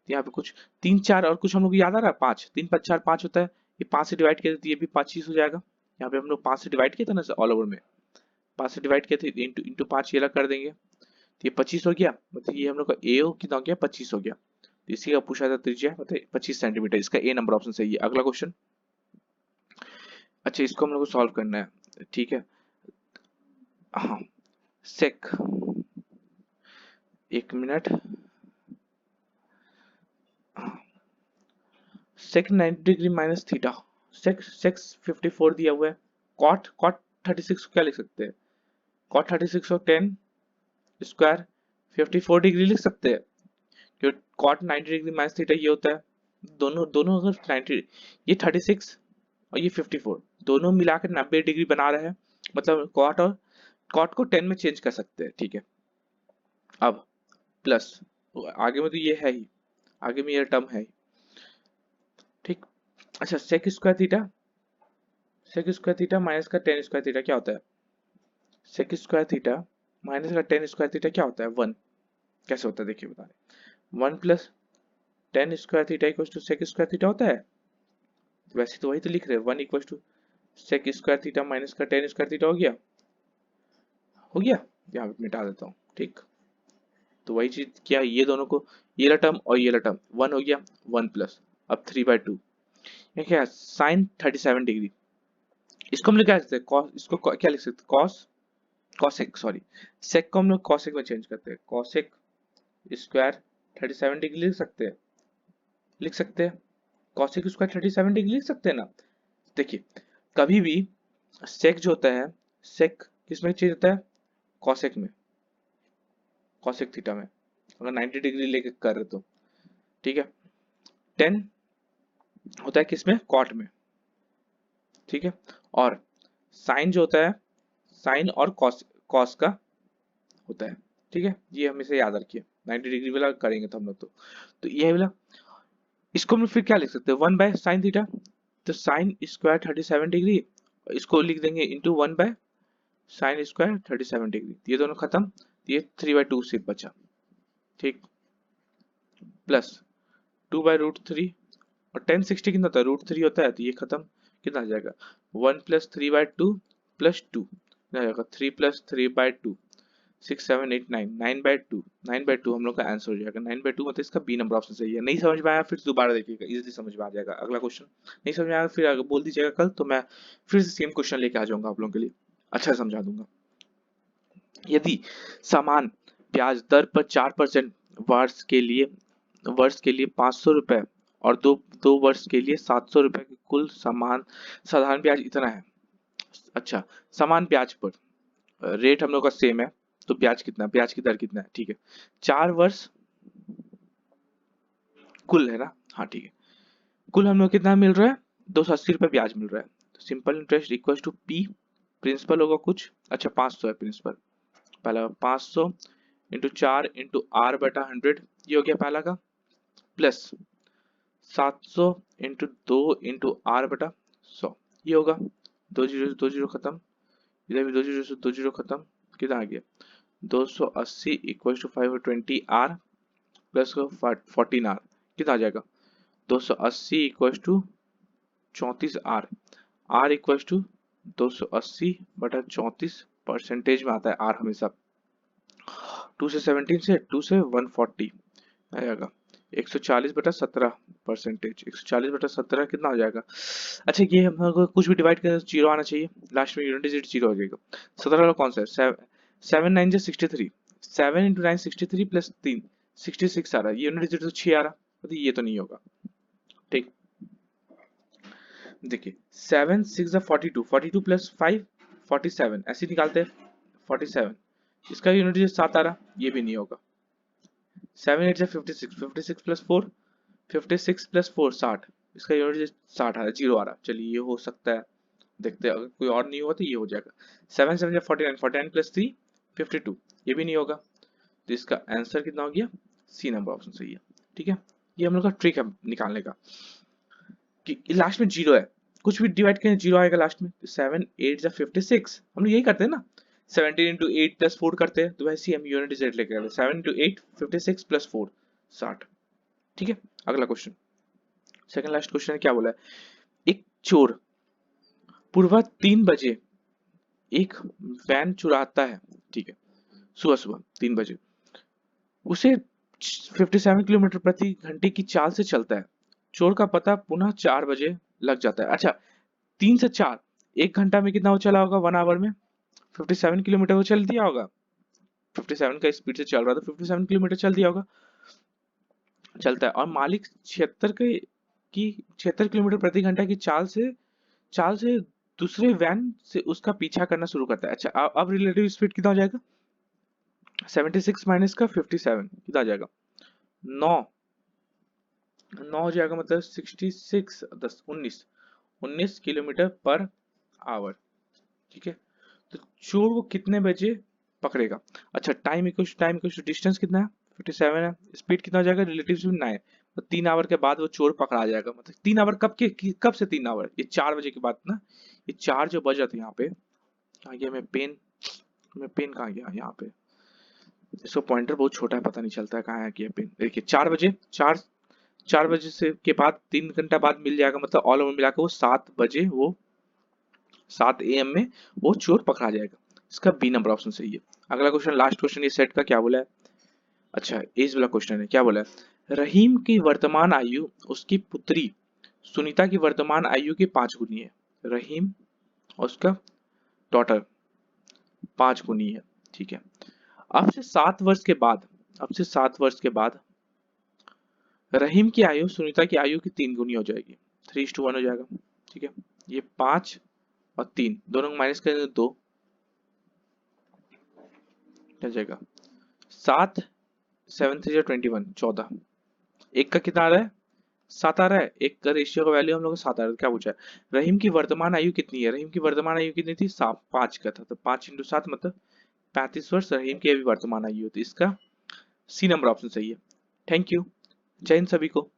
यहाँ पे कुछ 3 4 और कुछ हम लोग को याद आ रहा है, 5 3 5 4 5 होता है। ये 5 से डिवाइड किया तो ये भी 25 हो जाएगा। यहाँ पे हम लोग 5 से डिवाइड किया था ना ऑल ओवर में, 5 से डिवाइड किया था, इंटू इंटू 5 ये अलग कर देंगे, तो ये 25 हो गया। मतलब ये हम लोग का ए हो कितना हो गया, 25 हो गया। तो इसी का पूछा था त्रिज्या मतलब 25 सेंटीमीटर, इसका ए नंबर ऑप्शन सही है। अगला क्वेश्चन, अच्छा इसको हम लोग को सॉल्व करना है। ठीक है, हाँ सेक, एक मिनट, सेक 90 डिग्री माइनस थीटा, सेक सेक 54 दिया हुआ है, कॉट कॉट 36 को क्या लिख सकते हैं, कॉट 36 और 10 स्क्वायर 54 डिग्री लिख सकते हैं, क्योंकि कॉट 90 डिग्री माइनस थीटा ये होता है, दोनों दोनों अगर 90, ये 36 और ये 54 दोनों मिलाकर 90 डिग्री बना रहे हैं, मतलब कॉट और कॉट को 10 में चेंज कर सकते हैं। ठीक है, अब प्लस आगे में तो ये है ही, आगे में ये टर्म है ही। ठीक, अच्छा सेक स्क्वायर थीटा माइनस का 10 स्क्वायर थीटा क्या होता है, सेक स्क्वायर थीटा माइनस का 10 स्क्वायर थीटा क्या होता है, 1। कैसे होता है देखिए बता रहे, 1 plus 10 square theta equals to sec square theta होता है। वैसे तो वही तो लिख रहे हैं, 1 equals to sec square theta minus का 10 स्क्वायर थीटा हो गया, हो गया, यहाँ पे मिटा देता हूँ। ठीक, तो वही चीज क्या, ये दोनों को, ये टर्म और ये टर्म 1 हो गया, 1 प्लस अब 3/2, ये क्या है साइन 37 डिग्री, इसको हम लोग क्या लिख सकते हैं, कॉस, इसको क्या लिख सकते हैं, कॉस कॉसेक, सॉरी सेक को हम लोग कॉसेक में चेंज करते हैं, कॉसेक स्क्वायर 37 डिग्री लिख सकते हैं, लिख सकते हैं, कॉसेक स्क्वायर 37 डिग्री लिख सकते हैं ना। देखिए कभी भी सेक जो होता है, सेक किसमें चेंज होता है, कॉसेक में, कॉसेक थीटा में, अगर 90 डिग्री लेके कर रहे तो। ठीक है, 10 होता है किसमें, कॉट में। ठीक है, और साइन जो होता है, साइन और कॉस, कॉस का होता है। ठीक है, ये हमेशा याद रखिए, 90 डिग्री वाला करेंगे तो हम लोग तो ये वाला, इसको हम फिर क्या लिख सकते हैं, 1 बाय साइन थीटा, तो साइन स्क्वायर 37 डिग्री, इसको लिख देंगे into 1 by sine square 37 degree, ये दोनों खत्म, ये 3/2 सिर्फ बचा। ठीक, प्लस 2/√3 और 10 60 कितना होता है, √3 होता है, तो ये खत्म, कितना आ जाएगा 1 प्लस 3/2 प्लस 2 कितना आ जाएगा 3 प्लस 3/2 6 7 8 9 9/2, 9/2 हम लोग का आंसर हो जाएगा, 9/2 मतलब इसका बी नंबर ऑप्शन सही है। नहीं समझ में आया फिर दोबारा देखिएगा, इजीली समझ में आ जाएगा। अगला क्वेश्चन, नहीं समझ में आया फिर आगे बोल दीजिएगा, कल तो मैं फिर से सेम क्वेश्चन लेके आ जाऊंगा आप लोगों के लिए, अच्छा समझा दूंगा। यदि समान ब्याज दर पर 4% वर्ष के लिए 500 रुपए और दो वर्ष के लिए 700 रुपए की कुल समान साधारण ब्याज इतना है। अच्छा, समान ब्याज पर रेट हम लोग का सेम है, तो ब्याज कितना, ब्याज की दर कितना है। ठीक है, 4 वर्ष कुल है ना, हाँ ठीक है, कुल हम लोग कितना मिल रहा है, 280 रुपए ब्याज मिल रहा है। तो simple interest equal to P, principal होगा कुछ, अच्छा 500 है प्रिंसिपल, पहला 500 इंटू 4 इंटू आर बटा 100, ये हो गया पहला का, प्लस 700 इंटू 2 इंटू आर बटा 100, ये होगा, 2 जीरो खत्म, इधर भी 2 जीरो खत्म, कितना आ गया 280 equal to 520 R plus 14 R, कितना आ जाएगा 280 equal to 34 R, R equal to 280 बटा 34 परसेंटेज में आता है आर हमेशा, 2 से 17 से 2 से 140 आ जाएगा 140 बटा 17 परसेंटेज, 140 बटा 17 कितना हो जाएगा। अच्छा ये हम लोग को कुछ भी डिवाइड करें तो जीरो आना चाहिए, लास्ट में यूनिट डिजिट जीरो हो जाएगा। 17 वाला कौन सा है, 7 9 जा 63, 7 इंटू 9 63 प्लस 3 66 आ रहा है, यूनिट डिजिट तो 6 आ रहा, तो ये तो नहीं होगा। ठीक, देखिए 7 6 42, 42 प्लस 5 47 ऐसे निकालते हैं 47, इसका यूनिट डिजिट 7 आ रहा, ये भी नहीं होगा। 7 8 56, 56 प्लस 4, 56 प्लस 4 60, इसका यूनिट डिजिट 60 आ रहा, 0 आ रहा। चलिए ये हो सकता है, देखते हैं अगर कोई और नहीं हुआ तो ये हो जाएगा। 7 7 49, 49 प्लस 3 52, ये भी नहीं होगा। तो इसका आंसर कितना हो गया, सी नंबर ऑप्शन सही है। ठीक है, ये हम लोग का ट्रिक है निकालने का कि लास्ट में जीरो है, कुछ भी डिवाइड करें जीरो आएगा लास्ट में। 7 8 56, हम लोग यही करते हैं ना, 17 इंटू 8 प्लस 4 करते हैं, तो वैसे ही हम यूनिट डिजिट लेके आते हैं। 7 इंटू 8 56 प्लस 4 60। ठीक है, अगला क्वेश्चन, सेकंड लास्ट क्वेश्चन है, क्या बोला है, एक चोर पूर्वा 3 बजे एक वैन चुराता है। ठीक है, सुबह सुबह 3 बजे, उसे 57 किलोमीटर प्रति घंटे की चाल से चलता है। चोर का पता पुनः 4 बजे लग जाता है। अच्छा, 3 से 4, 1 घंटा में कितना वो चला होगा, 1 आवर में 57 किलोमीटर वो चल दिया होगा। 57 का स्पीड से चल रहा था, 57 किलोमीटर चल दिया होगा, चलता है। और मालिक 76 किलोमीटर प्रति घंटा की चाल से दूसरे वैन से उसका पीछा करना शुरू करता है। अच्छा, अब रिलेटिव स्पीड कितना हो जाएगा, 76 माइनस का 57 कितना आ जाएगा, 9 9 हो जाएगा, मतलब 66 10 19 किलोमीटर पर आवर। ठीक है, तो चोर वो कितने बजे पकड़ेगा। अच्छा, टाइम इक्वल डिस्टेंस कितना है, 57 है, स्पीड कितना हो जाएगा, रिलेटिव स्पीड 9, तो 3 आवर के बाद वो चोर पकड़ा जाएगा। मतलब 3 आवर कब से 3 आवर, ये 4 बजे के बाद ना, ये 4 जो बजा था यहाँ पे, कहाँ गया मैं पेन कहाँ गया यहाँ पे, इसको पॉइंटर बहुत छोटा है, पता नहीं चलता है कहाँ गया पेन। देखिए 4 बजे, 4 बजे से के बाद 3 घंटा बाद मिल जाएगा, मतलब ऑल ओवर मिलाकर वो 7 बजे, वो 7 AM में वो चोर पकड़ा जाएगा। इसका बी नंबर ऑप्शन सही है। अगला क्वेश्चन, लास्ट क्वेश्चन ये सेट का, क्या बोला है, अच्छा एज वाला क्वेश्चन है, क्या बोला है, रहीम की वर्तमान आयु उसकी पुत्री सुनीता की वर्तमान आयु के 5 गुनी है। रहीम और उसका डॉटर 5 गुनी है। ठीक है, अब से 7 वर्ष के बाद, रहीम की आयु सुनीता की आयु की 3 गुनी हो जाएगी, 3:1 हो जाएगा। ठीक है, ये 5 और 3 दोनों माइनस करेंगे 2, क्या जाएगा 7, 7 3 21 14, एक का कितना आ रहा है, 7 आ रहा है, एक का रेशियो का वैल्यू हम लोग को 7 आ रहा है। क्या पूछा है, रहीम की वर्तमान आयु कितनी है, रहीम की वर्तमान आयु कितनी थी, 5 का था, तो 5 इंटू 7 मतलब 35 वर्ष रहीम की अभी वर्तमान आयु होती है। इसका सी नंबर ऑप्शन सही है। थैंक यू, जय हिंद सभी को।